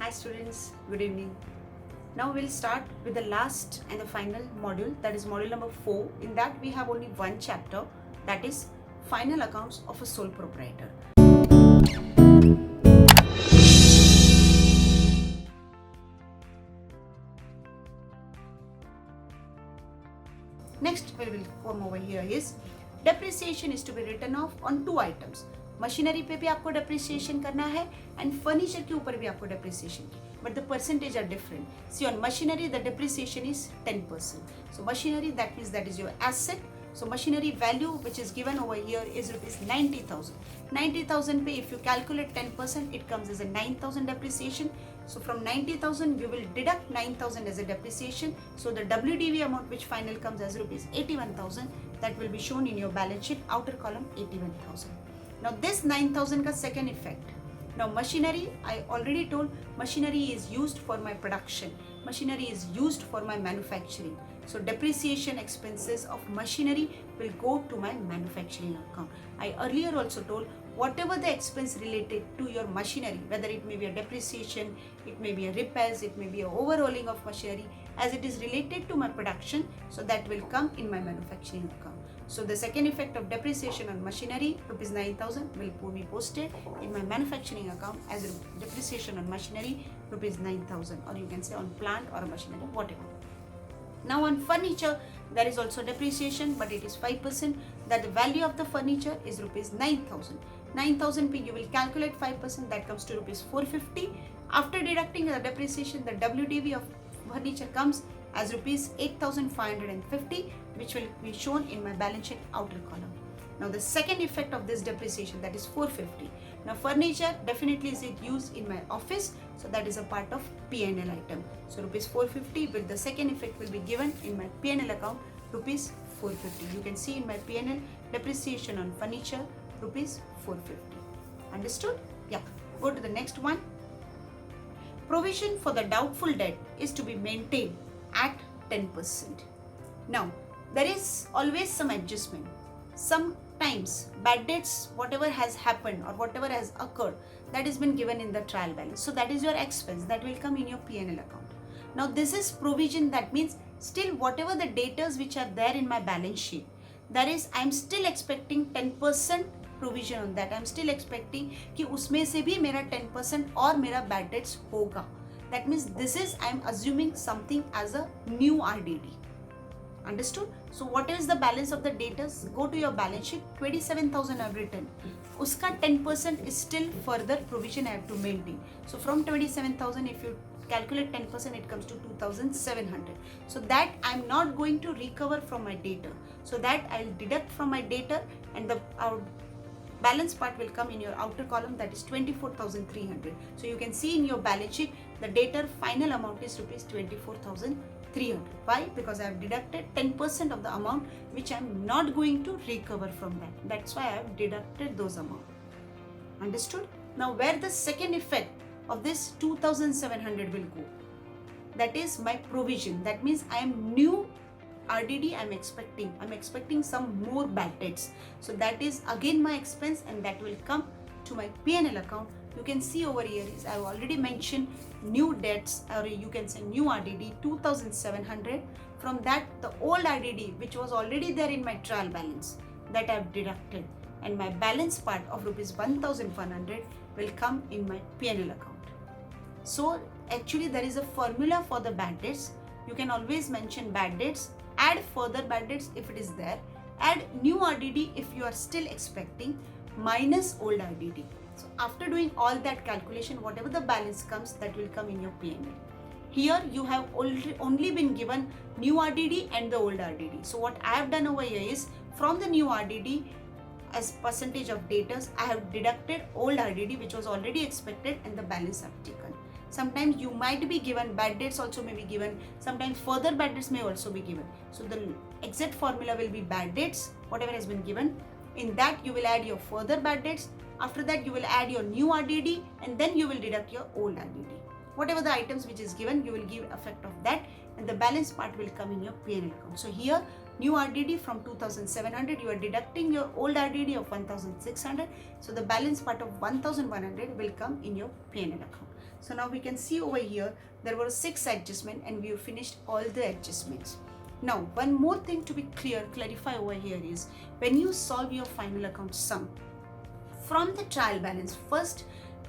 Hi students, good evening. Now we'll start with the last and the final module, that is module number 4. In that we have only one chapter, that is final accounts of a sole proprietor. Next we will come over here is depreciation is to be written off on two items. Machinery पे भी आपको depreciation करना है and furniture के ऊपर भी आपको depreciation की, but the percentage are different. See on machinery the depreciation is 10%. So machinery that means that is your asset. So machinery value which is given over here is rupees 90,000. 90,000 पे if you calculate 10%, it comes as a 9,000 depreciation. So from 90,000 you will deduct 9,000 as a depreciation. So the WDV amount which final comes as rupees 81,000, that will be shown in your balance sheet, outer column 81,000. Now this 9,000 ka second effect. Now machinery, I already told machinery is used for my production. Machinery is used for my manufacturing. So depreciation expenses of machinery will go to my manufacturing account. I earlier also told whatever the expense related to your machinery, whether it may be a depreciation, it may be a repairs, it may be a overhauling of machinery, as it is related to my production, so that will come in my manufacturing account. So the second effect of depreciation on machinery, rupees 9,000, will be posted in my manufacturing account as depreciation on machinery, rupees 9,000, or you can say on plant or machinery, whatever. Now on furniture, there is also depreciation, but it is 5%. That the value of the furniture is rupees 9,000. 9,000 p you will calculate 5%, that comes to rupees 450. After deducting the depreciation, the WDV of furniture comes as rupees 8,550, which will be shown in my balance sheet outer column. Now the second effect of this depreciation, that is 450. Now furniture definitely is it used in my office, so that is a part of P&L item. So rupees 450 with the second effect will be given in my P&L account, rupees 450. You can see in my P&L depreciation on furniture, rupees 450. Understood? Yeah. Go to the next one. Provision for the doubtful debt is to be maintained at 10%. Now there is always some adjustment. Sometimes bad debts, whatever has happened or whatever has occurred, that has been given in the trial balance. So that is your expense that will come in your P&L account. Now this is provision, that means still whatever the debtors which are there in my balance sheet, that is I am still expecting 10% provision on that. I am still expecting कि उसमें से भी मेरा 10% और मेरा bad debts होगा. That means this is I am assuming something as a new RDD. Understood? So what is the balance of the debtors? Go to your balance sheet, 27,000 I have written. Uska 10% is still further provision I have to maintain. So from 27,000, if you calculate 10%, it comes to 2,700. So that I am not going to recover from my debtor. So that I will deduct from my debtor, and our balance part will come in your outer column, that is 24,300. So you can see in your balance sheet the debtor final amount is rupees 24,300. Why? Because I have deducted 10% of the amount which I am not going to recover from that. That's why I have deducted those amount. Understood? Now where the second effect of this 2,700 will go, that is my provision. That means I am new RDD I'm expecting some more bad debts. So that is again my expense, and that will come to my P&L account. You can see over here is I have already mentioned new debts, or you can say new RDD 2,700. From that the old RDD which was already there in my trial balance, that I have deducted, and my balance part of rupees 1,100 will come in my P&L account. So actually there is a formula for the bad debts. You can always mention bad debts, add further bad debts if it is there, add new RDD if you are still expecting, minus old RDD. So after doing all that calculation, whatever the balance comes, that will come in your P&L. Here you have only been given new RDD and the old RDD. So what I have done over here is from the new RDD, as percentage of debtors, I have deducted old RDD which was already expected, and the balance I have taken. Sometimes you might be given bad debts also may be given, sometimes further bad debts may also be given. So the exact formula will be bad debts, whatever has been given. In that you will add your further bad debts. After that you will add your new RDD, and then you will deduct your old RDD. Whatever the items which is given, you will give effect of that, and the balance part will come in your P&L account. So here new RDD from 2,700, you are deducting your old RDD of 1,600. So the balance part of 1,100 will come in your P&L account. So now we can see over here there were 6 adjustments and we have finished all the adjustments. Now one more thing to be clarify over here is when you solve your final account sum from the trial balance, first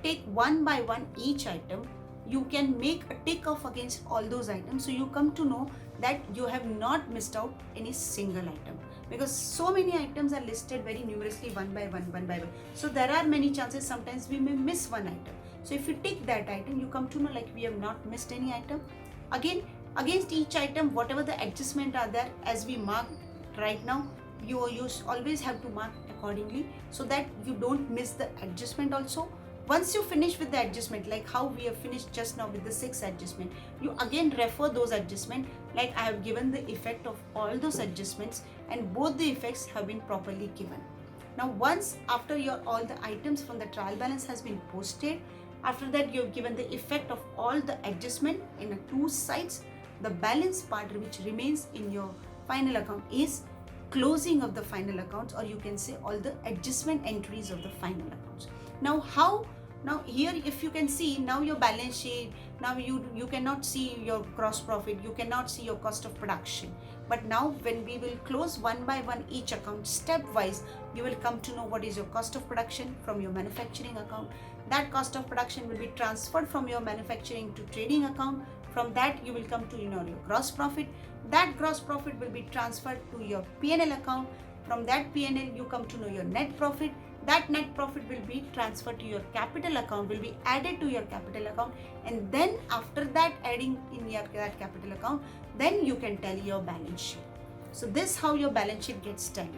take one by one each item. You can make a tick off against all those items, so you come to know that you have not missed out any single item, because so many items are listed very numerously one by one. So there are many chances sometimes we may miss one item. So if you tick that item, you come to know like we have not missed any item. Again, against each item, whatever the adjustment are there, as we mark right now, you always have to mark accordingly so that you don't miss the adjustment also. Once you finish with the adjustment, like how we have finished just now with the 6 adjustment, you again refer those adjustment, like I have given the effect of all those adjustments and both the effects have been properly given. Now once after your all the items from the trial balance has been posted, after that you have given the effect of all the adjustment in the 2 sides, the balance part which remains in your final account is closing of the final accounts, or you can say all the adjustment entries of the final accounts. Now how, now here if you can see now your balance sheet, now you cannot see your gross profit, you cannot see your cost of production, but now when we will close one by one each account stepwise, you will come to know what is your cost of production from your manufacturing account. That cost of production will be transferred from your manufacturing to trading account. From that you will come to your gross profit. That gross profit will be transferred to your P&L account. From that P&L you come to know your net profit. That net profit will be transferred to your capital account, will be added to your capital account, and then after that adding in that capital account, then you can tally your balance sheet. So this how your balance sheet gets tallied.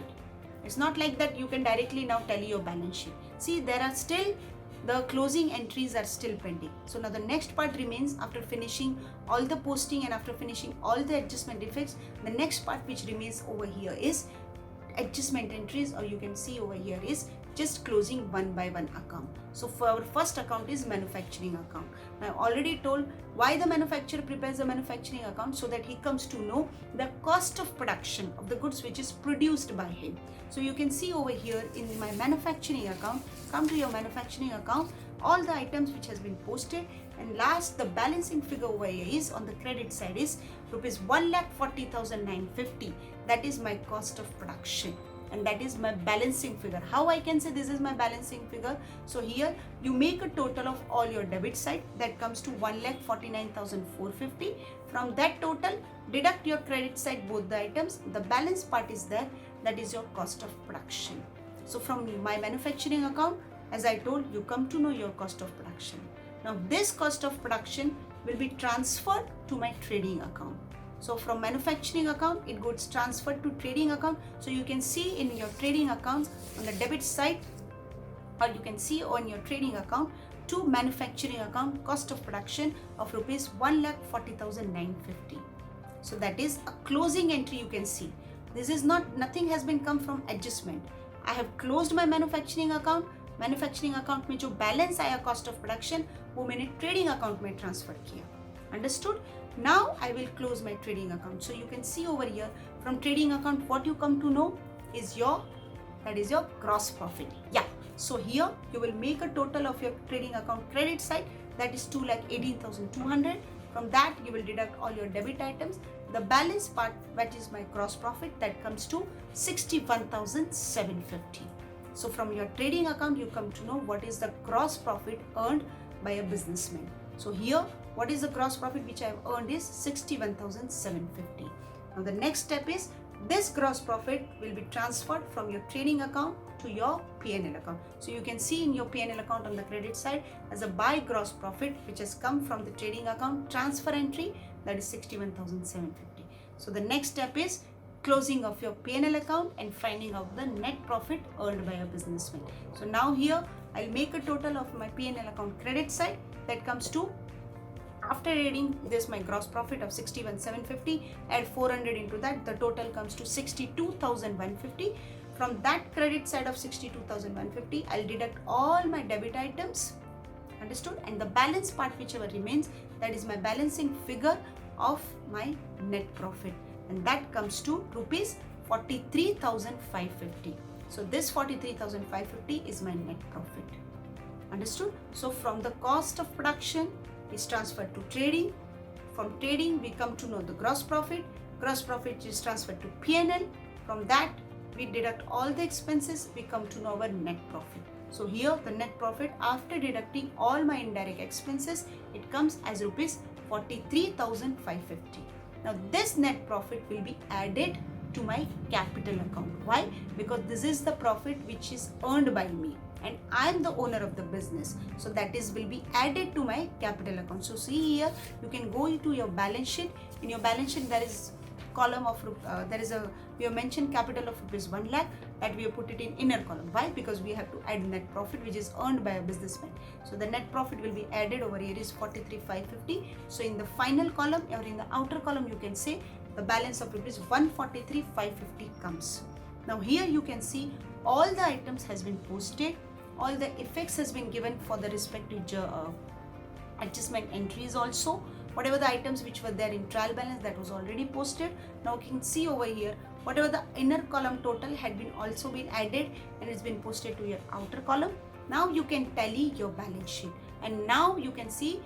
It's not like that you can directly now tally your balance sheet. See, there are still the closing entries are still pending. So now the next part remains after finishing all the posting and after finishing all the adjustment effects. The next part which remains over here is adjustment entries, or you can see over here is just closing one by one account. So for our first account is manufacturing account. Now I already told why the manufacturer prepares the manufacturing account, so that he comes to know the cost of production of the goods which is produced by him. So you can see over here in my manufacturing account, come to your manufacturing account, all the items which has been posted, and last the balancing figure over here is on the credit side is rupees 1,40,950. That is my cost of production, and that is my balancing figure. How I can say this is my balancing figure? So here you make a total of all your debit side, that comes to 1,49,450. From that total deduct your credit side both the items, the balance part is there, that is your cost of production. So from my manufacturing account, as I told, you come to know your cost of production. Now this cost of production will be transferred to my trading account. So from manufacturing account, it gets transferred to trading account. So you can see in your trading accounts on the debit side, or you can see on your trading account to manufacturing account cost of production of rupees 1,40,950. So that is a closing entry. You can see this is not, nothing has been come from adjustment. I have closed my manufacturing account. Manufacturing account में जो balance आया cost of production वो मैंने trading account में transfer किया. Understood? Now I will close my trading account. So you can see over here from trading account what you come to know is your gross profit. Yeah, so here you will make a total of your trading account credit side, that is 2,18,200. From that you will deduct all your debit items. The balance part, that is my gross profit, that comes to 61,750. So from your trading account you come to know what is the gross profit earned by a businessman. So here what is the gross profit which I have earned is 61,750. Now the next step is this gross profit will be transferred from your trading account to your P&L account. So you can see in your P&L account on the credit side as a buy gross profit which has come from the trading account transfer entry, that is 61,750. So the next step is closing of your P&L account and finding out the net profit earned by a businessman. So now here I'll make a total of my P&L account credit side, that comes to, after adding this my gross profit of 61,750, add 400 into that, the total comes to 62,150. From that credit side of 62,150, I'll deduct all my debit items, understood, and the balance part whichever remains, that is my balancing figure of my net profit, and that comes to rupees 43,550. So this 43,550 is my net profit. Understood? So from the cost of production is transferred to trading. From trading we come to know the gross profit. Gross profit is transferred to P&L. From that we deduct all the expenses, we come to know our net profit. So here the net profit after deducting all my indirect expenses, it comes as rupees 43,550. Now this net profit will be added to my capital account. Why? Because this is the profit which is earned by me and I am the owner of the business. So that is will be added to my capital account. So see here, you can go into your balance sheet. In your balance sheet there is column of we have mentioned capital of rupees 1 lakh, that we have put it in inner column. Why? Because we have to add net profit which is earned by a businessman. So the net profit will be added over here is 43,550. So in the final column or in the outer column you can say the balance of rupees 143,550 comes. Now here you can see all the items has been posted, all the effects has been given for the respective adjustment entries also. Whatever the items which were there in trial balance, that was already posted. Now you can see over here whatever the inner column total had been also been added and it's been posted to your outer column. Now you can tally your balance sheet and now you can see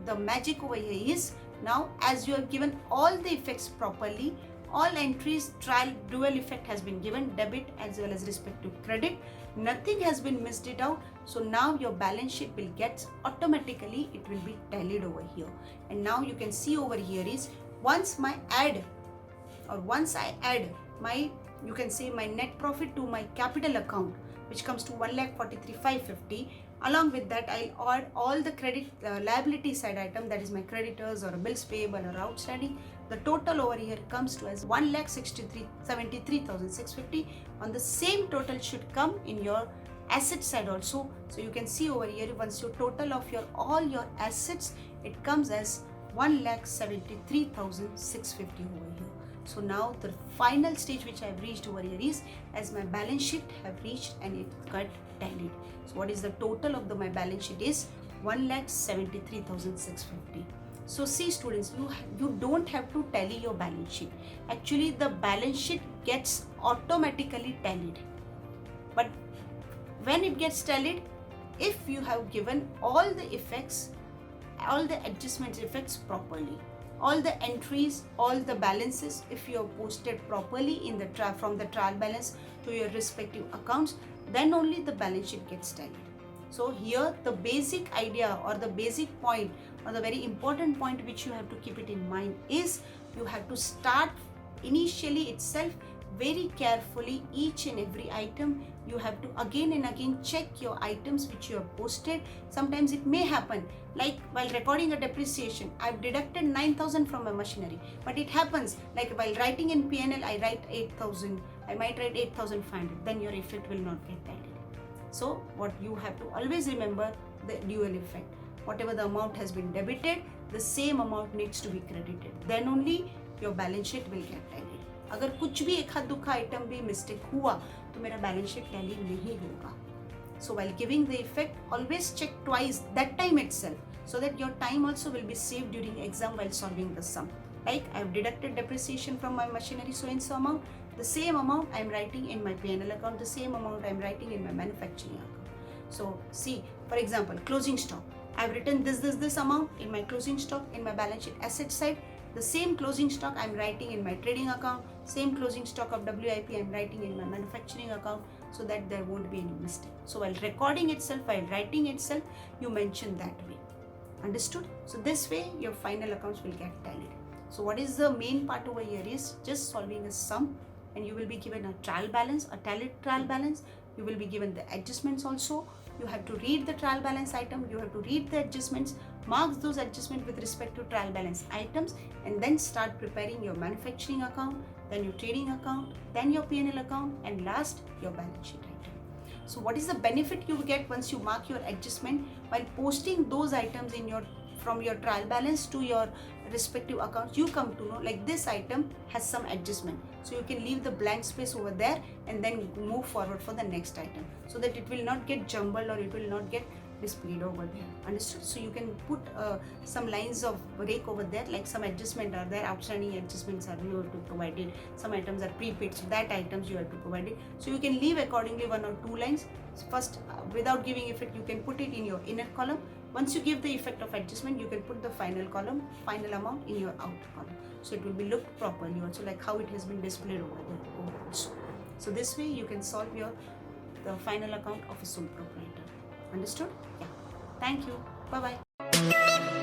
the magic over here is now as you have given all the effects properly, all entries trial dual effect has been given, debit as well as respective credit, nothing has been missed it out. So now your balance sheet will get automatically, it will be tallied over here. And now you can see over here is once I add my, you can say my net profit to my capital account, which comes to 1,43,550. Along with that, I'll add all the credit liability side item, that is my creditors or bills payable or outstanding. The total over here comes to as 1,73,650. On the same total should come in your asset side also. So you can see over here once you total of your all your assets, it comes as 1,73,650 over here. So now the final stage which I have reached over here is as my balance sheet have reached and it got tallied. So what is the total of my balance sheet is 1,73,650. So see students, you don't have to tally your balance sheet. Actually the balance sheet gets automatically tallied. But when it gets tallied, if you have given all the effects, all the adjustment effects properly, all the entries, all the balances, if you have posted properly in the from the trial balance to your respective accounts, then only the balance sheet gets tallied. So here the basic idea or the basic point or the very important point which you have to keep it in mind is you have to start initially itself very carefully each and every item. You have to again and again check your items which you have posted. Sometimes it may happen like while recording a depreciation, I've deducted 9,000 from my machinery, but it happens like while writing in P&L I write 8,000, I might write 8,500, then your effect will not get tallied. So what you have to always remember, the dual effect. Whatever the amount has been debited, the same amount needs to be credited. Then only your balance sheet will get tallied. अगर कुछ भी एक दुखा item भी mistake हुआ तो मेरा balance sheet tally नहीं होगा. So while giving the effect, always check twice that time itself so that your time also will be saved during exam while solving the sum. Like I have deducted depreciation from my machinery so and so amount, the same amount I am writing in my P&L account, the same amount I am writing in my manufacturing account. So see, for example, closing stock. I have written this amount in my closing stock in my balance sheet asset side. The same closing stock I am writing in my trading account, same closing stock of WIP I am writing in my manufacturing account, so that there won't be any mistake. So while recording itself, while writing itself, you mention that way. Understood? So this way your final accounts will get tallied. So what is the main part over here is just solving a sum, and you will be given a trial balance, a tallied trial balance. You will be given the adjustments also. You have to read the trial balance item, you have to read the adjustments, marks those adjustments with respect to trial balance items, and then start preparing your manufacturing account, then your trading account, then your P&L account, and last your balance sheet item. So what is the benefit you get once you mark your adjustment while posting those items in your from your trial balance to your respective accounts? You come to know like this item has some adjustment, so you can leave the blank space over there and then move forward for the next item, so that it will not get jumbled or it will not get displayed over there. Understood? So you can put some lines of break over there, like some adjustment are there, outstanding adjustments are you have to provide it, some items are prepaid, so that items you have to provide it. So you can leave accordingly 1 or 2 lines. First, without giving effect, you can put it in your inner column. Once you give the effect of adjustment, you can put the final column, final amount in your outer column. So it will be looked properly also, like how it has been displayed over there. So this way you can solve the final account of a sole proprietor. Understood? Yeah. Thank you. Bye bye.